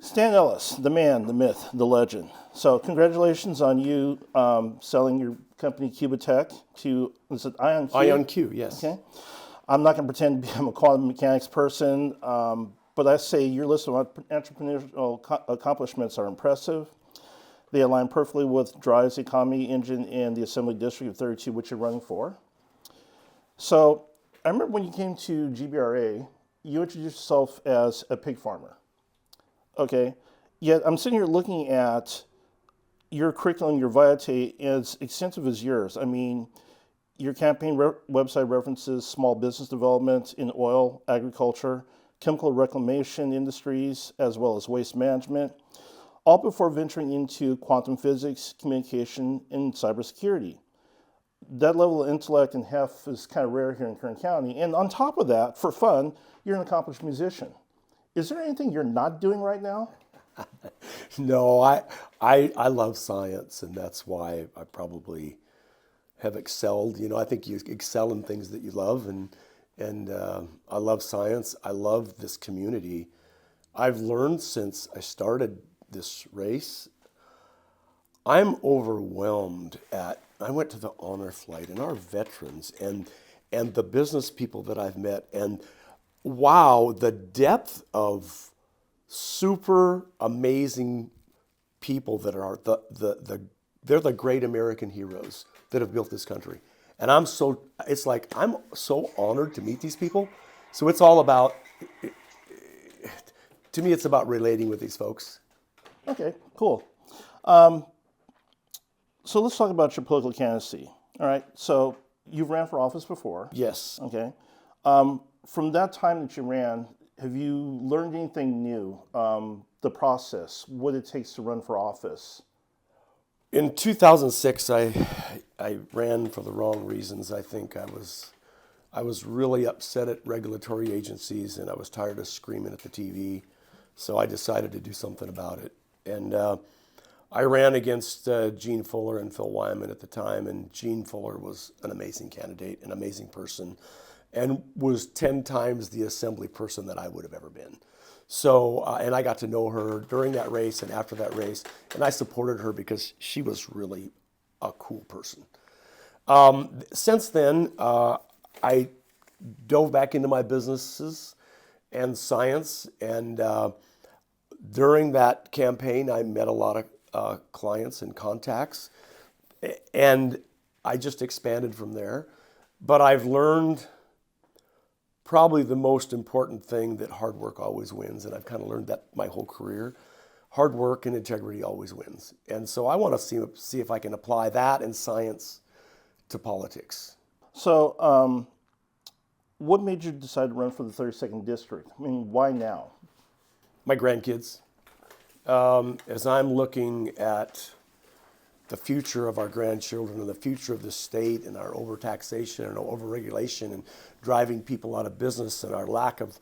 Stan Ellis, the man, the myth, the legend. So congratulations on you selling your company Cubatech to, is it IonQ? IonQ, yes. Okay. I'm not going to pretend to be a quantum mechanics person, but I say your list of entrepreneurial accomplishments are impressive. They align perfectly with Drive's economy engine and the Assembly District of 32, which you're running for. So I remember when you came to GBRA, you introduced yourself as a pig farmer. Okay, yet I'm sitting here looking at your curriculum, your Viate, as extensive as yours. I mean, your campaign website references small business development in oil, agriculture, chemical reclamation industries, as well as waste management, all before venturing into quantum physics, communication, and cybersecurity. That level of intellect and heft is kind of rare here in Kern County. And on top of that, for fun, you're an accomplished musician. Is there anything you're not doing right now? No, I love science, and that's why I probably have excelled. You know, I think you excel in things that you love, and I love science. I love this community. I've learned since I started this race, I'm overwhelmed I went to the honor flight, and our veterans and the business people that I've met, and wow, the depth of super amazing people that are they're the great American heroes that have built this country. And I'm so honored to meet these people. So it's all about, to me, it's about relating with these folks. Okay, cool. So let's talk about your political candidacy. All right, so you've ran for office before. Yes. Okay. From that time that you ran, have you learned anything new? The process, what it takes to run for office? In 2006, I ran for the wrong reasons. I think I was really upset at regulatory agencies, and I was tired of screaming at the TV. So I decided to do something about it. And I ran against Gene Fuller and Phil Wyman at the time, and Gene Fuller was an amazing candidate, an amazing person, and was 10 times the assembly person that I would have ever been. So, and I got to know her during that race and after that race, and I supported her because she was really a cool person. Since then, I dove back into my businesses and science, and during that campaign, I met a lot of clients and contacts, and I just expanded from there. But I've learned probably the most important thing, that hard work always wins, and I've kind of learned that my whole career. Hard work and integrity always wins. And so I want to see if I can apply that and science to politics. So what made you decide to run for the 32nd District? I mean, why now? My grandkids. As I'm looking at the future of our grandchildren and the future of the state and our overtaxation and overregulation and driving people out of business and our lack of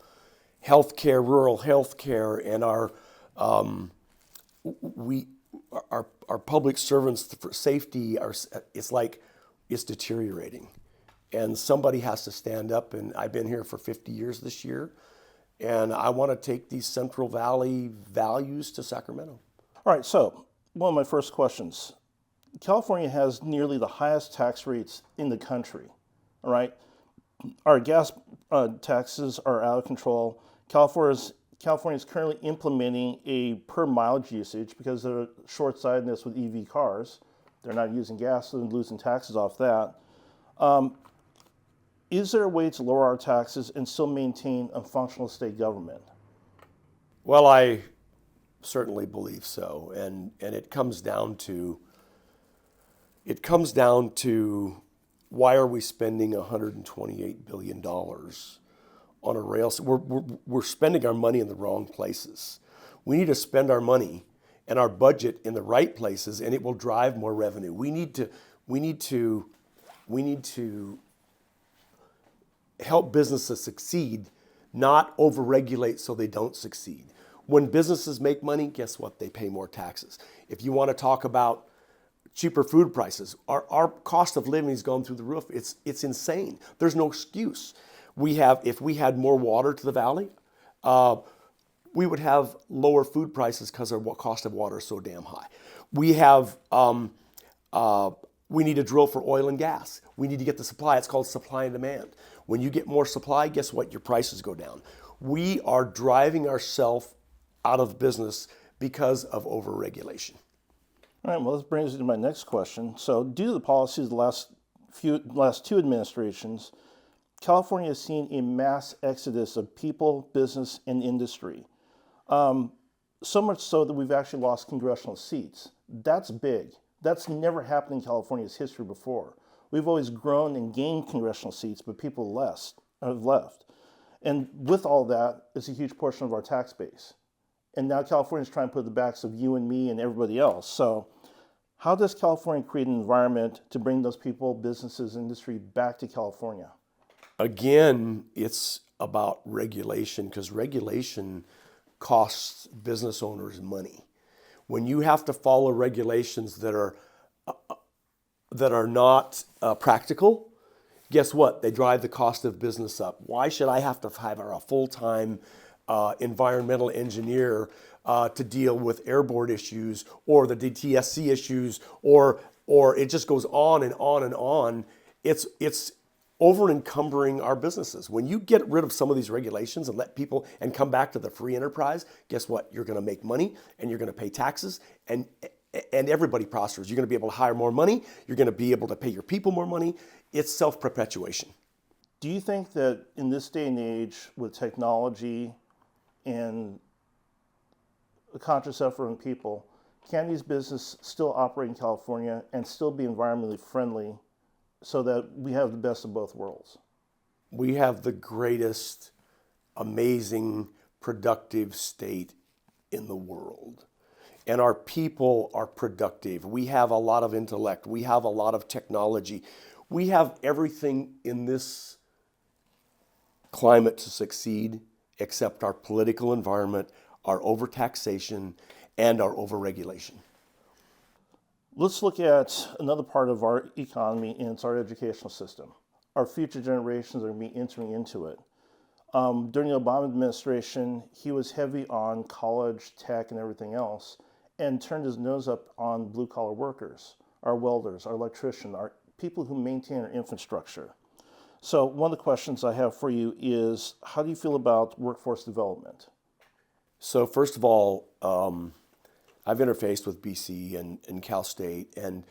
health care, rural health care, and our public servants for safety, it's deteriorating. And somebody has to stand up, and I've been here for 50 years this year, and I want to take these Central Valley values to Sacramento. All right, so one of my first questions. California has nearly the highest tax rates in the country, all right? Our gas taxes are out of control. California is currently implementing a per mileage usage because of short-sightedness with EV cars. They're not using gas, so they're losing taxes off that. Is there a way to lower our taxes and still maintain a functional state government? Well, I certainly believe so, and it comes down to why are we spending $128 billion on a rail? We're spending our money in the wrong places. We need to spend our money and our budget in the right places, and it will drive more revenue. We need to help businesses succeed, not overregulate so they don't succeed. When businesses make money, guess what? They pay more taxes. If you want to talk about cheaper food prices, our cost of living has gone through the roof. It's insane. There's no excuse. If we had more water to the valley, we would have lower food prices because our cost of water is so damn high. We have, we need to drill for oil and gas. We need to get the supply. It's called supply and demand. When you get more supply, guess what? Your prices go down. We are driving ourselves out of business because of overregulation. All right, well, this brings me to my next question. So, due to the policies of the last two administrations, California has seen a mass exodus of people, business, and industry. So much so that we've actually lost congressional seats. That's big. That's never happened in California's history before. We've always grown and gained congressional seats, but people have left. And with all that, it's a huge portion of our tax base. And now California's trying to put the backs of you and me and everybody else. So how does California create an environment to bring those people, businesses, industry back to California? Again, it's about regulation, because regulation costs business owners money. When you have to follow regulations that are not practical, guess what? They drive the cost of business up. Why should I have to hire a full-time environmental engineer to deal with airborne issues or the DTSC issues, or it just goes on and on and on. It's over encumbering our businesses. When you get rid of some of these regulations and let people and come back to the free enterprise, guess what? You're going to make money and you're going to pay taxes, and everybody prospers. You're going to be able to hire more money. You're going to be able to pay your people more money. It's self-perpetuation. Do you think that in this day and age, with technology and a conscious effort on people, can these businesses still operate in California and still be environmentally friendly so that we have the best of both worlds? We have the greatest, amazing, productive state in the world. And our people are productive. We have a lot of intellect. We have a lot of technology. We have everything in this climate to succeed except our political environment, our overtaxation, and our overregulation. Let's look at another part of our economy, and it's our educational system. Our future generations are going to be entering into it. During the Obama administration, he was heavy on college, tech, and everything else, and turned his nose up on blue-collar workers, our welders, our electricians, our people who maintain our infrastructure. So one of the questions I have for you is, how do you feel about workforce development? So first of all, I've interfaced with BC and Cal State, and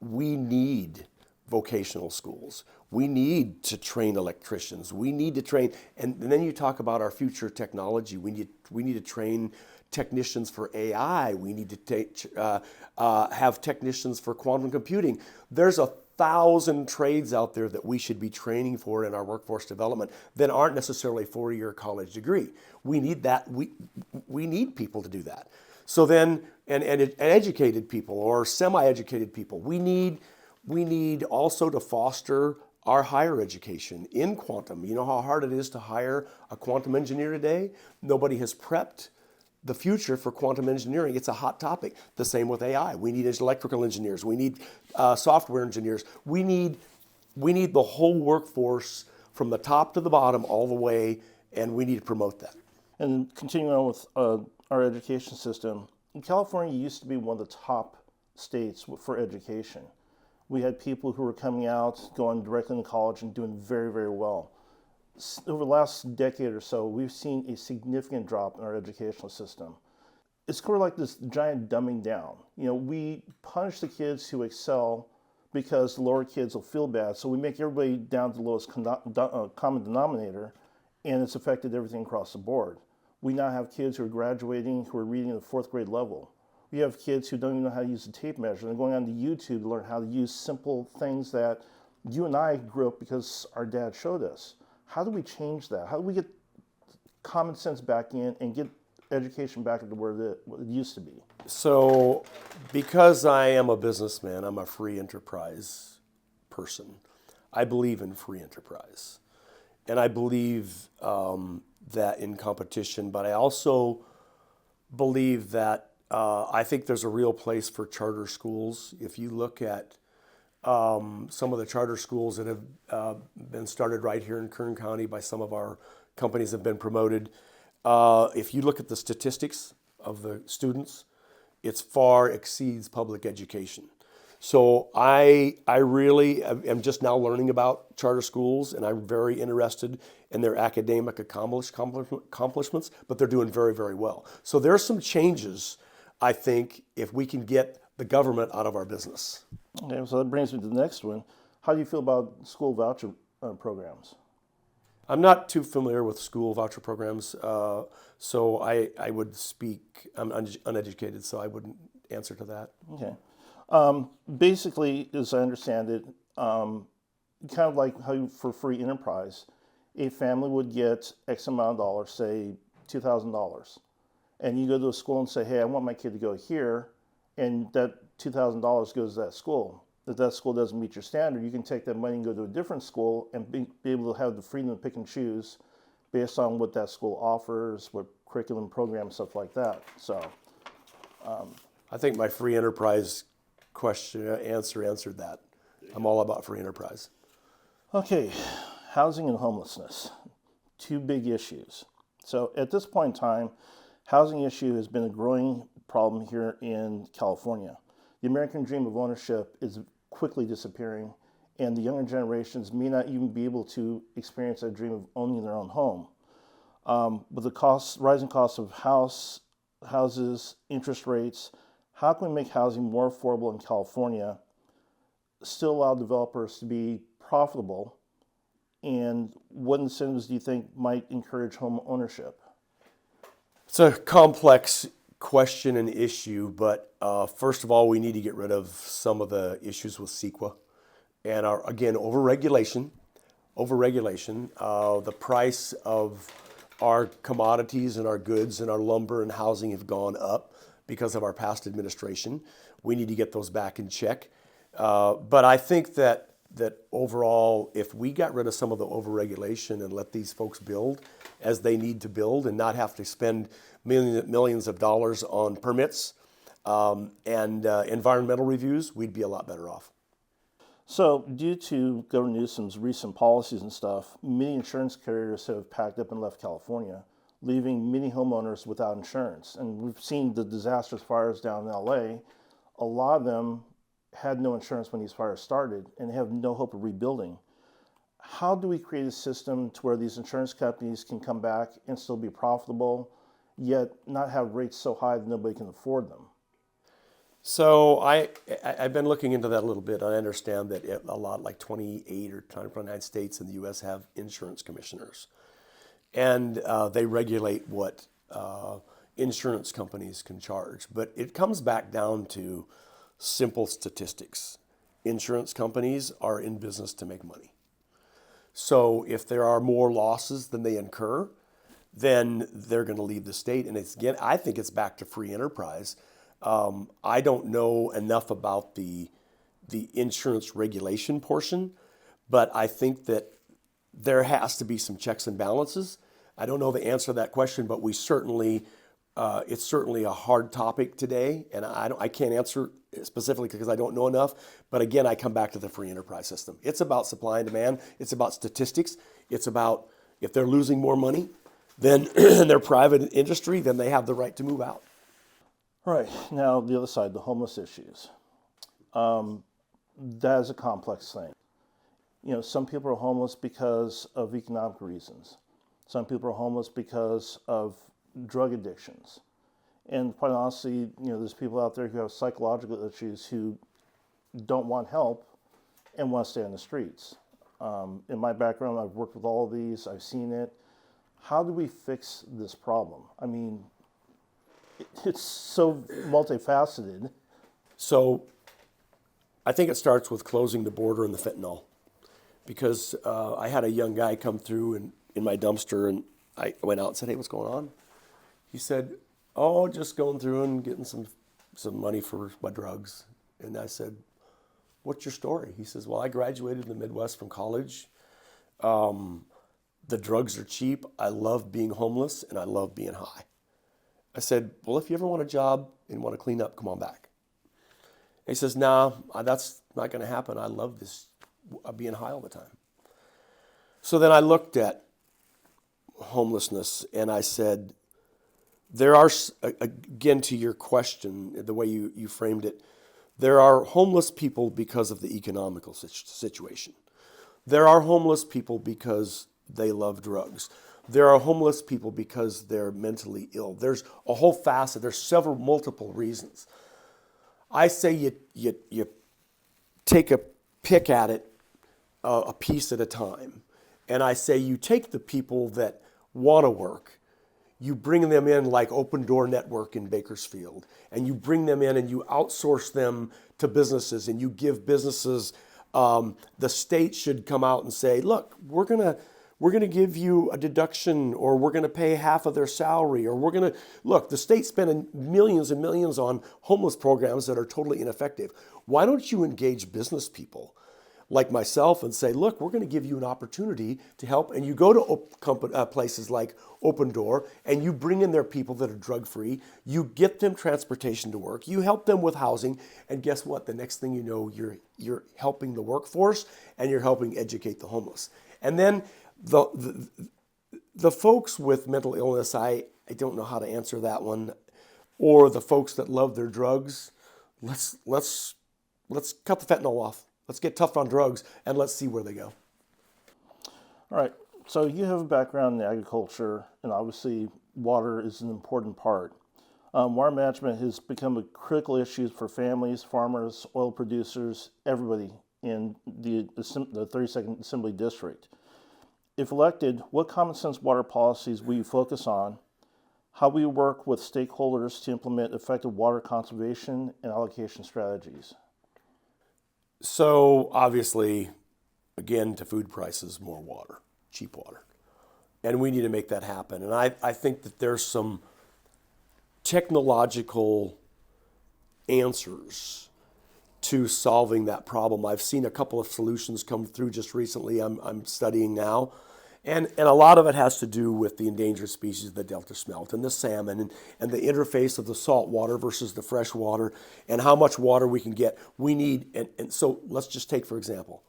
we need vocational schools. We need to train electricians. We need to train, and then you talk about our future technology. We need to train technicians for AI. We need to have technicians for quantum computing. There's 1,000 trades out there that we should be training for in our workforce development that aren't necessarily a 4-year college degree. We need that. We need people to do that. So then, and educated people or semi-educated people, we need also to foster our higher education in quantum. You know how hard it is to hire a quantum engineer today? Nobody has prepped the future for quantum engineering. It's a hot topic. The same with AI. We need electrical engineers. We need software engineers. We need the whole workforce from the top to the bottom all the way, and we need to promote that. And continuing on with our education system, California used to be one of the top states for education. We had people who were coming out, going directly into college and doing very, very well. Over the last decade or so, we've seen a significant drop in our educational system. It's sort of like this giant dumbing down. You know, we punish the kids who excel because the lower kids will feel bad, so we make everybody down to the lowest common denominator, and it's affected everything across the board. We now have kids who are graduating, who are reading at the 4th grade level. We have kids who don't even know how to use the tape measure. They're going on to YouTube to learn how to use simple things that you and I grew up because our dad showed us. How do we change that? How do we get common sense back in and get education back into where it used to be? So, because I am a businessman, I'm a free enterprise person. I believe in free enterprise. And I believe that in competition, but I also believe that I think there's a real place for charter schools. If you look at some of the charter schools that have been started right here in Kern County by some of our companies that have been promoted, If you look at the statistics of the students, it far exceeds public education. So I really am just now learning about charter schools, and I'm very interested in their academic accomplishments, but they're doing very, very well. So there's some changes, I think, if we can get the government out of our business. Okay, so that brings me to the next one. How do you feel about school voucher programs? I'm not too familiar with school voucher programs, so I would speak, I'm uneducated, so I wouldn't answer to that. Okay. Basically, as I understand it, kind of like how for free enterprise, a family would get X amount of dollars, say $2,000, and you go to a school and say, hey, I want my kid to go here, and that $2,000 goes to that school. If that school doesn't meet your standard, you can take that money and go to a different school and be able to have the freedom to pick and choose based on what that school offers, what curriculum, program, stuff like that. So, I think my free enterprise answered that. I'm all about free enterprise. okay, housing and homelessness, two big issues. So at this point in time, housing issue has been a growing problem here in California. The American dream of ownership is quickly disappearing, and the younger generations may not even be able to experience that dream of owning their own home. With the rising costs of houses, interest rates, how can we make housing more affordable in California, still allow developers to be profitable, and what incentives do you think might encourage home ownership? It's a complex question and issue, but first of all, we need to get rid of some of the issues with CEQA and again, overregulation. The price of our commodities and our goods and our lumber and housing have gone up because of our past administration. We need to get those back in check. But I think that overall, if we got rid of some of the overregulation and let these folks build as they need to build and not have to spend millions of dollars on permits and environmental reviews, we'd be a lot better off. So, due to Governor Newsom's recent policies and stuff, many insurance carriers have packed up and left California, leaving many homeowners without insurance. And we've seen the disastrous fires down in LA. A lot of them had no insurance when these fires started and have no hope of rebuilding. How do we create a system to where these insurance companies can come back and still be profitable, yet not have rates so high that nobody can afford them? So I've been looking into that a little bit. I understand that a lot, like 28 or 29 states in the U.S. have insurance commissioners. And they regulate what insurance companies can charge. But it comes back down to simple statistics. Insurance companies are in business to make money. So if there are more losses than they incur, then they're going to leave the state. And it's, again, I think it's back to free enterprise. I don't know enough about the insurance regulation portion, but I think that there has to be some checks and balances. I don't know the answer to that question, but we certainly, it's certainly a hard topic today, and I can't answer specifically because I don't know enough. But again, I come back to the free enterprise system. It's about supply and demand. It's about statistics. It's about if they're losing more money than their private industry, then they have the right to move out. All right, now the other side, the homeless issues. That is a complex thing. You know, some people are homeless because of economic reasons. Some people are homeless because of drug addictions. And quite honestly, you know, there's people out there who have psychological issues who don't want help and want to stay on the streets. In my background, I've worked with all of these. I've seen it. How do we fix this problem? I mean, it's so multifaceted. So I think it starts with closing the border and the fentanyl. Because I had a young guy come through in my dumpster, and I went out and said, hey, what's going on? He said, oh, just going through and getting some money for my drugs. And I said, what's your story? He says, well, I graduated in the Midwest from college. The drugs are cheap. I love being homeless, and I love being high. I said, well, if you ever want a job and want to clean up, come on back. And he says, nah, that's not going to happen. I love this, being high all the time. So then I looked at, homelessness, and I said, there are, again, to your question, the way you framed it, there are homeless people because of the economical situation. There are homeless people because they love drugs. There are homeless people because they're mentally ill. There's a whole facet. There's several multiple reasons. I say you take a pick at it a piece at a time. And I say you take the people that want to work, you bring them in like Open Door Network in Bakersfield, and you bring them in and you outsource them to businesses, and you give businesses, the state should come out and say, look, we're gonna give you a deduction, or we're gonna pay half of their salary, or look, the state's spending millions and millions on homeless programs that are totally ineffective. Why don't you engage business people like myself and say, look, we're going to give you an opportunity to help. And you go to places like Open Door, and you bring in their people that are drug-free. You get them transportation to work. You help them with housing. And guess what? The next thing you know, you're helping the workforce, and you're helping educate the homeless. And then the folks with mental illness, I don't know how to answer that one. Or the folks that love their drugs, let's cut the fentanyl off. Let's get tough on drugs, and let's see where they go. All right. So you have a background in agriculture, and obviously water is an important part. Water management has become a critical issue for families, farmers, oil producers, everybody in the 32nd Assembly District. If elected, what common sense water policies will you focus on? How will you work with stakeholders to implement effective water conservation and allocation strategies? So obviously, again, to food prices, more water, cheap water. And we need to make that happen. And I think that there's some technological answers to solving that problem. I've seen a couple of solutions come through just recently I'm studying now. And a lot of it has to do with the endangered species, the Delta smelt and the salmon, and the interface of the salt water versus the fresh water, and how much water we can get. We need, and so let's just take, for example,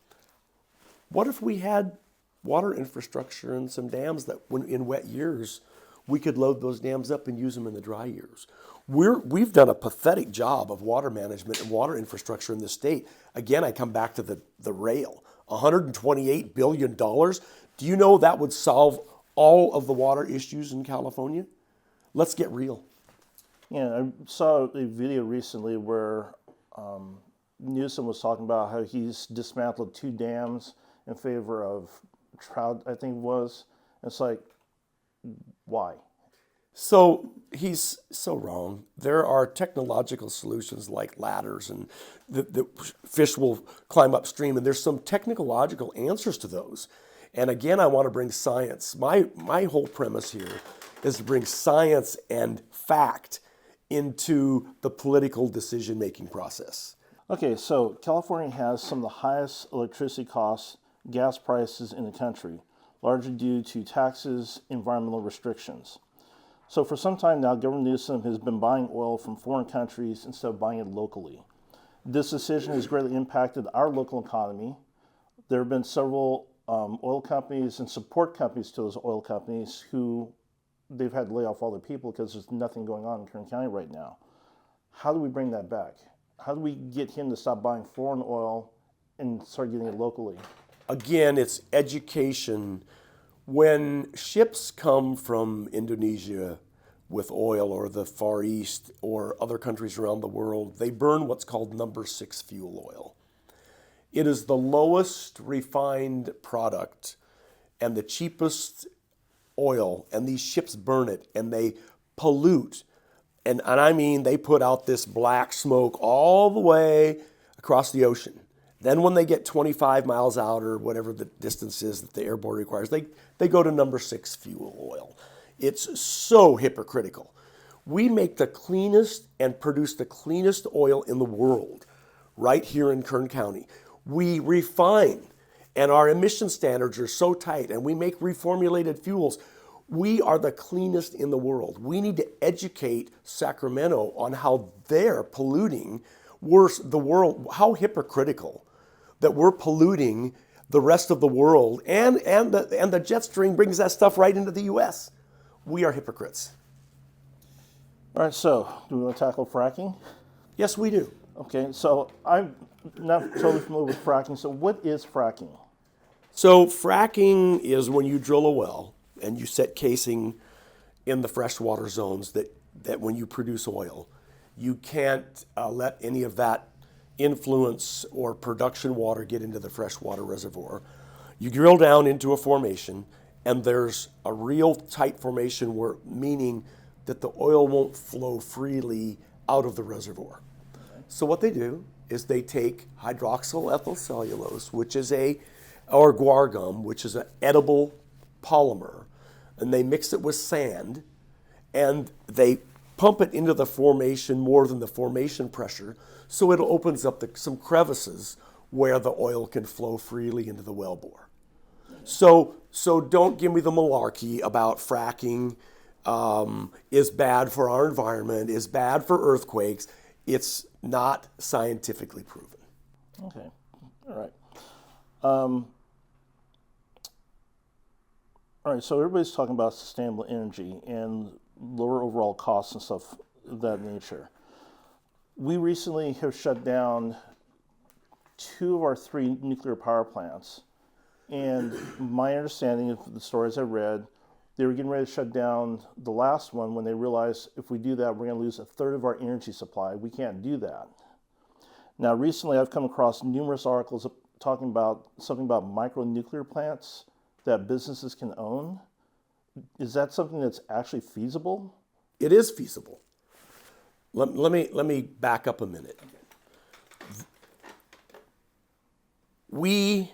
what if we had water infrastructure and some dams that when in wet years, we could load those dams up and use them in the dry years. We've done a pathetic job of water management and water infrastructure in the state. Again, I come back to the rail, $128 billion. Do you know that would solve all of the water issues in California? Let's get real. Yeah, I saw a video recently where Newsom was talking about how he's dismantled 2 dams in favor of trout, I think it was. It's like, why? So he's so wrong. There are technological solutions like ladders, and the fish will climb upstream, and there's some technological answers to those. And again, I want to bring science. My whole premise here is to bring science and fact into the political decision-making process. Okay, so California has some of the highest electricity costs, gas prices in the country, largely due to taxes, environmental restrictions. So for some time now, Governor Newsom has been buying oil from foreign countries instead of buying it locally. This decision has greatly impacted our local economy. There have been several oil companies and support companies to those oil companies who they've had to lay off all their people because there's nothing going on in Kern County right now. How do we bring that back? How do we get him to stop buying foreign oil and start getting it locally? Again, it's education. When ships come from Indonesia with oil, or the Far East, or other countries around the world, they burn what's called number 6 fuel oil. It is the lowest refined product and the cheapest oil, and these ships burn it and they pollute. And I mean, they put out this black smoke all the way across the ocean. Then when they get 25 miles out, or whatever the distance is that the air board requires, they go to number 6 fuel oil. It's so hypocritical. We make the cleanest and produce the cleanest oil in the world right here in Kern County. We refine, and our emission standards are so tight, and we make reformulated fuels. We are the cleanest in the world. We need to educate Sacramento on how they're polluting the world, how hypocritical that we're polluting the rest of the world, and the jet stream brings that stuff right into the U.S. We are hypocrites. All right, so do we want to tackle fracking? Yes, we do. Okay, so I'm not totally familiar with fracking. So what is fracking? So fracking is when you drill a well and you set casing in the freshwater zones that when you produce oil, you can't let any of that influence or production water get into the freshwater reservoir. You drill down into a formation, and there's a real tight formation where, meaning that the oil won't flow freely out of the reservoir. So what they do is they take hydroxyl ethyl cellulose, or guar gum, which is an edible polymer, and they mix it with sand, and they pump it into the formation more than the formation pressure, so it opens up some crevices where the oil can flow freely into the wellbore. So don't give me the malarkey about fracking is bad for our environment, is bad for earthquakes. It's not scientifically proven. Okay, all right. All right, so everybody's talking about sustainable energy and lower overall costs and stuff of that nature. We recently have shut down 2 of our 3 nuclear power plants. And my understanding of the stories I read, they were getting ready to shut down the last one when they realized if we do that, we're going to lose 1/3 of our energy supply. We can't do that. Now, recently I've come across numerous articles talking about something about micronuclear plants that businesses can own. Is that something that's actually feasible? It is feasible. Let me back up a minute. We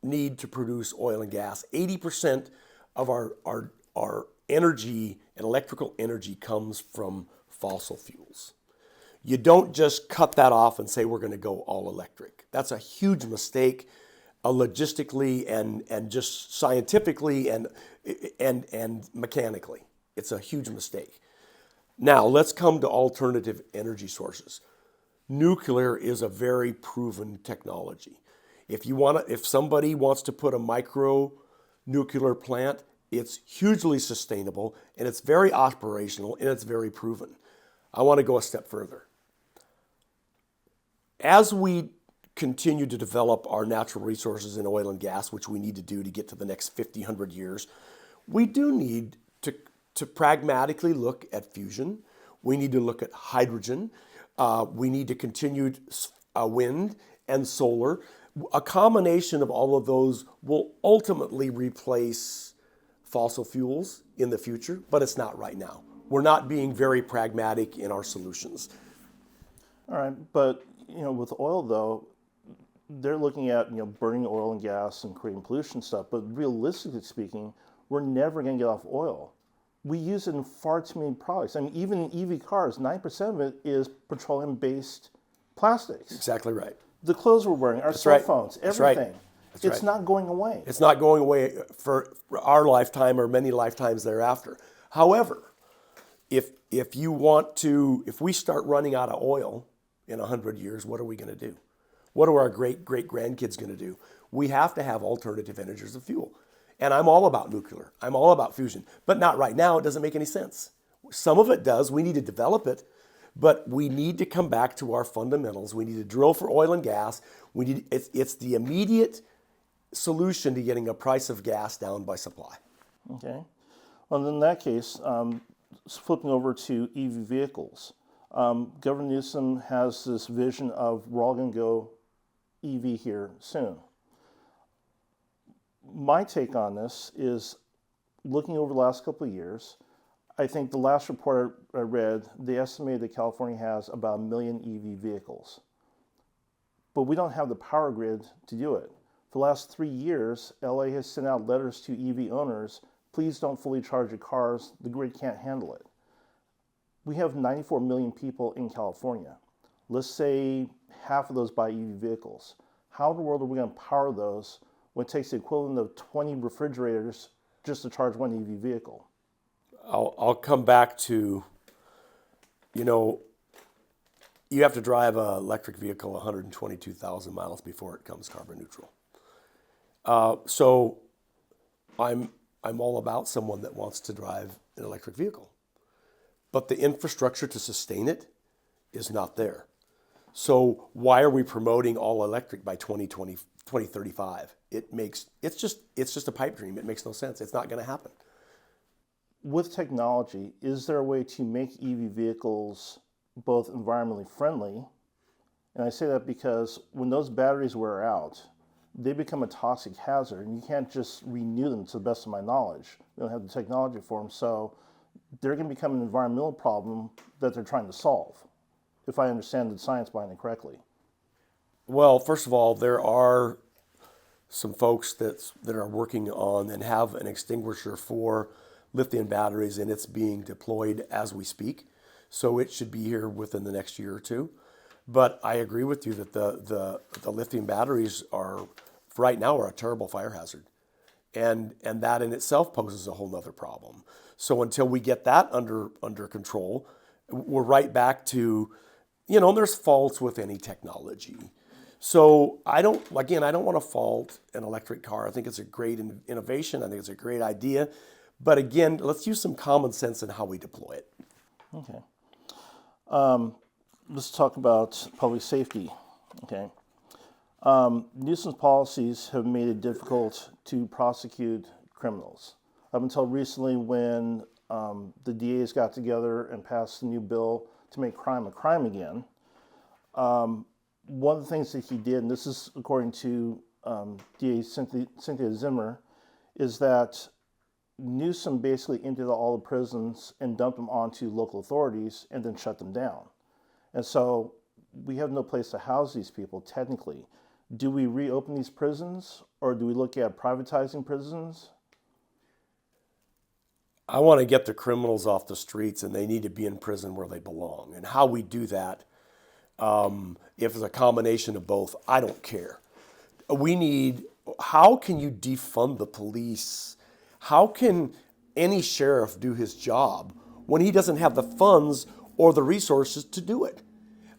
need to produce oil and gas. 80% of our energy and electrical energy comes from fossil fuels. You don't just cut that off and say we're going to go all electric. That's a huge mistake, logistically and just scientifically and mechanically. It's a huge mistake. Now let's come to alternative energy sources. Nuclear is a very proven technology. If somebody wants to put a micro nuclear plant, it's hugely sustainable and it's very operational and it's very proven. I want to go a step further. As we continue to develop our natural resources in oil and gas, which we need to do to get to the next 50, 100 years, we do need to pragmatically look at fusion. We need to look at hydrogen. We need to continue wind and solar. A combination of all of those will ultimately replace fossil fuels in the future, but it's not right now. We're not being very pragmatic in our solutions. All right, but with oil though, they're looking at burning oil and gas and creating pollution stuff. But realistically speaking, we're never going to get off oil. We use it in far too many products. I mean, even in EV cars, 9% of it is petroleum-based plastics. Exactly right. The clothes we're wearing, our cell phones, everything. It's not going away. It's not going away for our lifetime or many lifetimes thereafter. However, if we start running out of oil in 100 years, what are we going to do? What are our great-grandkids going to do? We have to have alternative energies of fuel. And I'm all about nuclear. I'm all about fusion. But not right now. It doesn't make any sense. Some of it does. We need to develop it. But we need to come back to our fundamentals. We need to drill for oil and gas. It's the immediate solution to getting a price of gas down by supply. Okay. Well, in that case, flipping over to EV vehicles, Governor Newsom has this vision of we're all going to go EV here soon. My take on this is looking over the last couple of years, I think the last report I read, they estimated that California has about 1 million EV vehicles. But we don't have the power grid to do it. For the last 3 years, LA has sent out letters to EV owners, please don't fully charge your cars, the grid can't handle it. We have 94 million people in California. Let's say half of those buy EV vehicles. How in the world are we going to power those when it takes the equivalent of 20 refrigerators just to charge one EV vehicle? I'll come back to, you have to drive an electric vehicle 122,000 miles before it comes carbon neutral. So I'm all about someone that wants to drive an electric vehicle, but the infrastructure to sustain it is not there. So why are we promoting all electric by 2020, 2035? It's just a pipe dream. It makes no sense. It's not going to happen. With technology, is there a way to make EV vehicles both environmentally friendly? And I say that because when those batteries wear out, they become a toxic hazard, and you can't just renew them to the best of my knowledge. We don't have the technology for them, so they're going to become an environmental problem that they're trying to solve, if I understand the science behind it correctly. Well, first of all, there are some folks that are working on and have an extinguisher for lithium batteries, and it's being deployed as we speak. So it should be here within the next year or two. But I agree with you that the lithium batteries are, right now, are a terrible fire hazard. And that in itself poses a whole nother problem. So until we get that under control, we're right back to, there's faults with any technology. So I don't want to fault an electric car. I think it's a great innovation. I think it's a great idea. But again, let's use some common sense in how we deploy it. Okay. Let's talk about public safety. Okay. Nuisance policies have made it difficult to prosecute criminals. Up until recently, when the DAs got together and passed a new bill to make crime a crime again, one of the things that he did, and this is according to DA Cynthia Zimmer, is that Newsom basically emptied all the prisons and dumped them onto local authorities and then shut them down. And so we have no place to house these people technically. Do we reopen these prisons, or do we look at privatizing prisons? I want to get the criminals off the streets, and they need to be in prison where they belong. And how we do that, if it's a combination of both, I don't care. How can you defund the police? How can any sheriff do his job when he doesn't have the funds or the resources to do it?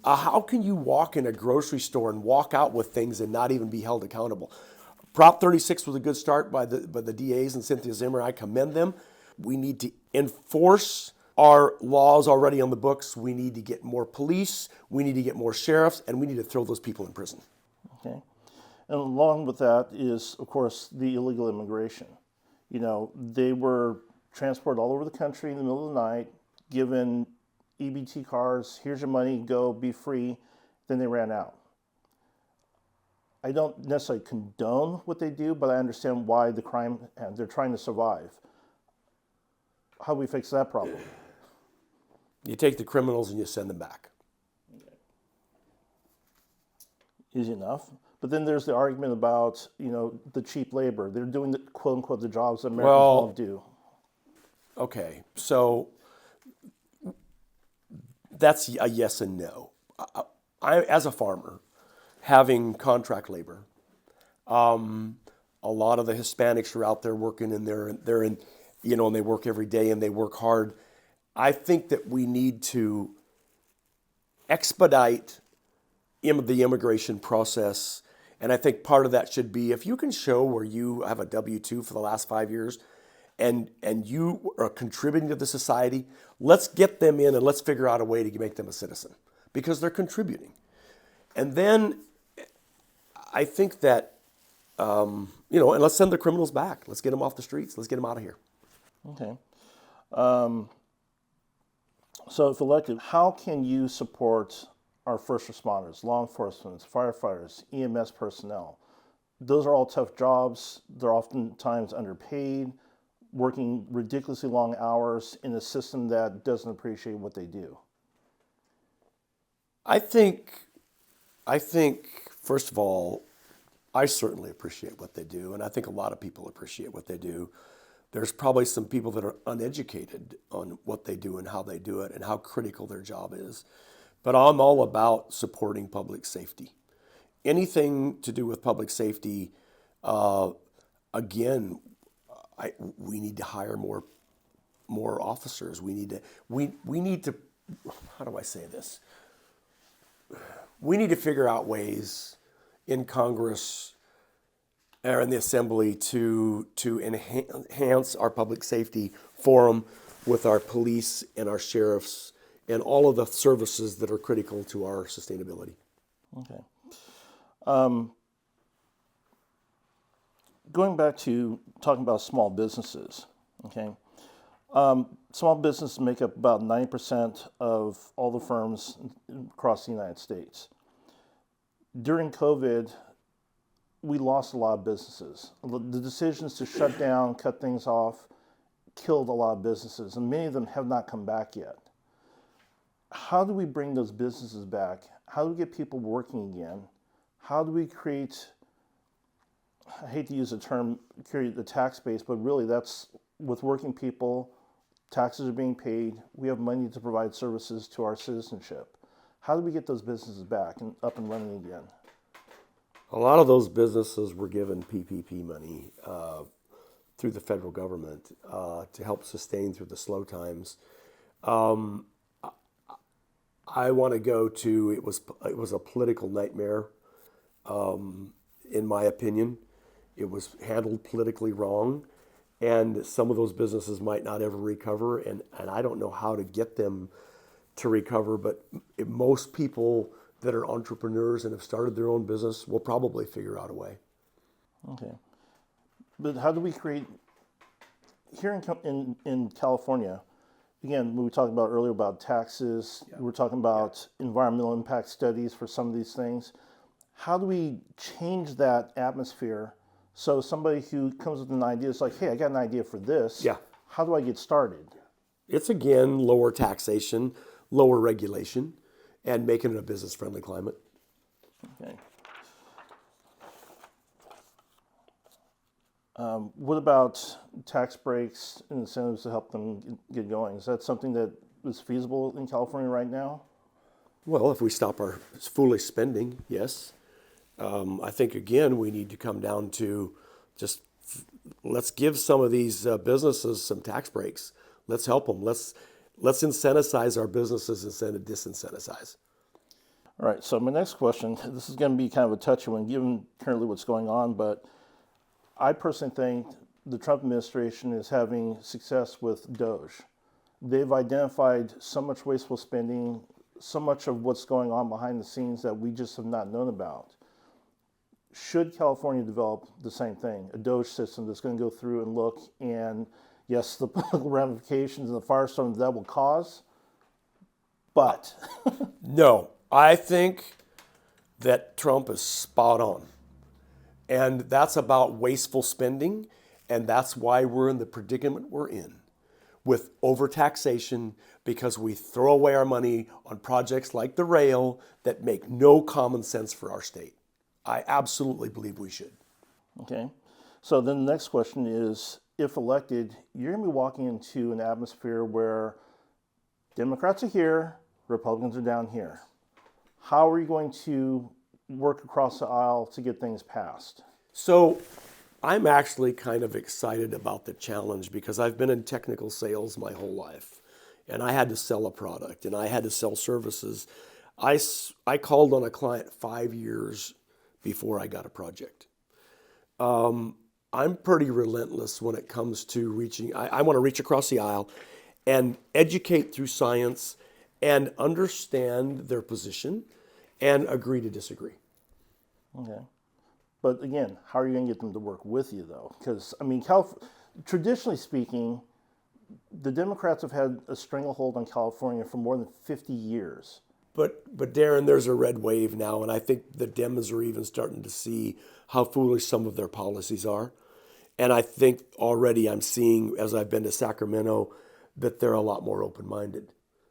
How can you walk in a grocery store and walk out with things and not even be held accountable? Prop 36 was a good start by the DAs and Cynthia Zimmer. I commend them. We need to enforce our laws already on the books. We need to get more police. We need to get more sheriffs, and we need to throw those people in prison. Okay. And along with that is, of course, the illegal immigration. They were transported all over the country in the middle of the night, given EBT cars, here's your money, go, be free. Then they ran out. I don't necessarily condone what they do, but I understand why the crime, and they're trying to survive. How do we fix that problem? You take the criminals and you send them back. Easy enough. But then there's the argument about, the cheap labor. They're doing the quote unquote the jobs that Americans won't do. Okay, so that's a yes and no. I as a farmer, having contract labor, a lot of the Hispanics are out there working, and they're in, and they work every day and they work hard. I think that we need to expedite the immigration process. And I think part of that should be, if you can show where you have a W-2 for the last 5 years and you are contributing to the society, let's get them in and let's figure out a way to make them a citizen because they're contributing. And then I think that, and let's send the criminals back. Let's get them off the streets. Let's get them out of here. Okay. So if elected, how can you support our first responders, law enforcement, firefighters, EMS personnel? Those are all tough jobs. They're oftentimes underpaid, working ridiculously long hours in a system that doesn't appreciate what they do. I think, first of all, I certainly appreciate what they do, and I think a lot of people appreciate what they do. There's probably some people that are uneducated on what they do and how they do it and how critical their job is. But I'm all about supporting public safety. Anything to do with public safety, again, we need to hire more officers. We need to, how do I say this? We need to figure out ways in Congress or in the assembly to enhance our public safety forum with our police and our sheriffs and all of the services that are critical to our sustainability. Okay. Going back to talking about small businesses, okay. Small businesses make up about 90% of all the firms across the United States. During COVID, we lost a lot of businesses. The decisions to shut down, cut things off, killed a lot of businesses, and many of them have not come back yet. How do we bring those businesses back? How do we get people working again? How do we create, I hate to use the term, create the tax base, but really that's with working people, taxes are being paid, we have money to provide services to our citizenship. How do we get those businesses back and up and running again? A lot of those businesses were given PPP money through the federal government to help sustain through the slow times. I want to go to, it was a political nightmare, in my opinion. It was handled politically wrong, and some of those businesses might not ever recover, and I don't know how to get them to recover, but most people that are entrepreneurs and have started their own business will probably figure out a way. Okay. But how do we create, here in California, again, we were talking about earlier about taxes, we were talking about environmental impact studies for some of these things. How do we change that atmosphere so somebody who comes with an idea is like, hey, I got an idea for this. Yeah. How do I get started? It's again lower taxation, lower regulation, and making it a business-friendly climate. Okay. What about tax breaks and incentives to help them get going? Is that something that is feasible in California right now? Well, if we stop our foolish spending, yes. I think, again, we need to come down to just let's give some of these businesses some tax breaks. Let's help them. Let's incentivize our businesses instead of disincentivize. All right, so my next question, this is going to be kind of a touchy one given currently what's going on, but I personally think the Trump administration is having success with DOGE. They've identified so much wasteful spending, so much of what's going on behind the scenes that we just have not known about. Should California develop the same thing, a DOGE system that's going to go through and look, and yes, the political ramifications and the firestorm that will cause, but... No, I think that Trump is spot on. And that's about wasteful spending, and that's why we're in the predicament we're in with overtaxation, because we throw away our money on projects like the rail that make no common sense for our state. I absolutely believe we should. Okay. So then the next question is, if elected, you're going to be walking into an atmosphere where Democrats are here, Republicans are down here. How are you going to work across the aisle to get things passed? So I'm actually kind of excited about the challenge because I've been in technical sales my whole life, and I had to sell a product and I had to sell services. I called on a client 5 years before I got a project. I'm pretty relentless when it comes to reaching. I want to reach across the aisle and educate through science and understand their position and agree to disagree. Okay. But again, how are you going to get them to work with you, though? Because, I mean, traditionally speaking, the Democrats have had a stranglehold on California for more than 50 years. But Darren, there's a red wave now, and I think the Dems are even starting to see how foolish some of their policies are. And I think already I'm seeing, as I've been to Sacramento, that they're a lot more open-minded.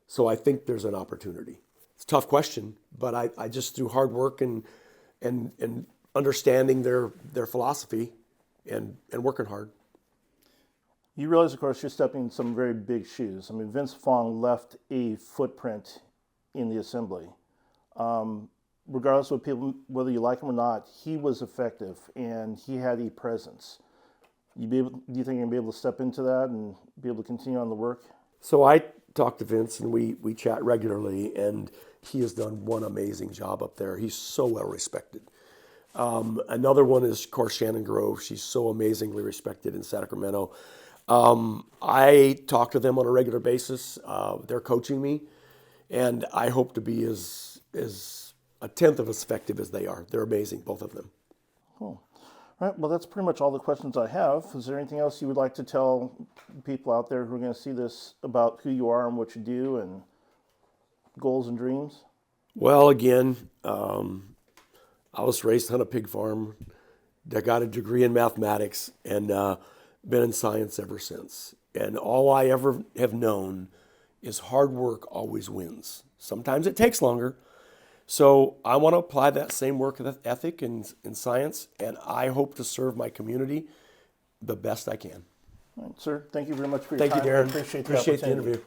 So I think there's an opportunity. It's a tough question, but I just through hard work and understanding their philosophy and working hard. You realize, of course, you're stepping in some very big shoes. I mean, Vince Fong left a footprint in the assembly. Regardless of whether you like him or not, he was effective and he had a presence. Do you think you're going to be able to step into that and be able to continue on the work? So I talk to Vince and we chat regularly, and he has done one amazing job up there. He's so well respected. Another one is, of course, Shannon Grove. She's so amazingly respected in Sacramento. I talk to them on a regular basis. They're coaching me, and I hope to be as a tenth of as effective as they are. They're amazing, both of them. Cool. All right, well, that's pretty much all the questions I have. Is there anything else you would like to tell people out there who are going to see this about who you are and what you do and goals and dreams? Well, again, I was raised on a pig farm. I got a degree in mathematics and been in science ever since. And all I ever have known is hard work always wins. Sometimes it takes longer. So I want to apply that same work ethic in science, and I hope to serve my community the best I can. All right, sir, thank you very much for your Thank time. you, Darren. I appreciate the Appreciate the opportunity. interview.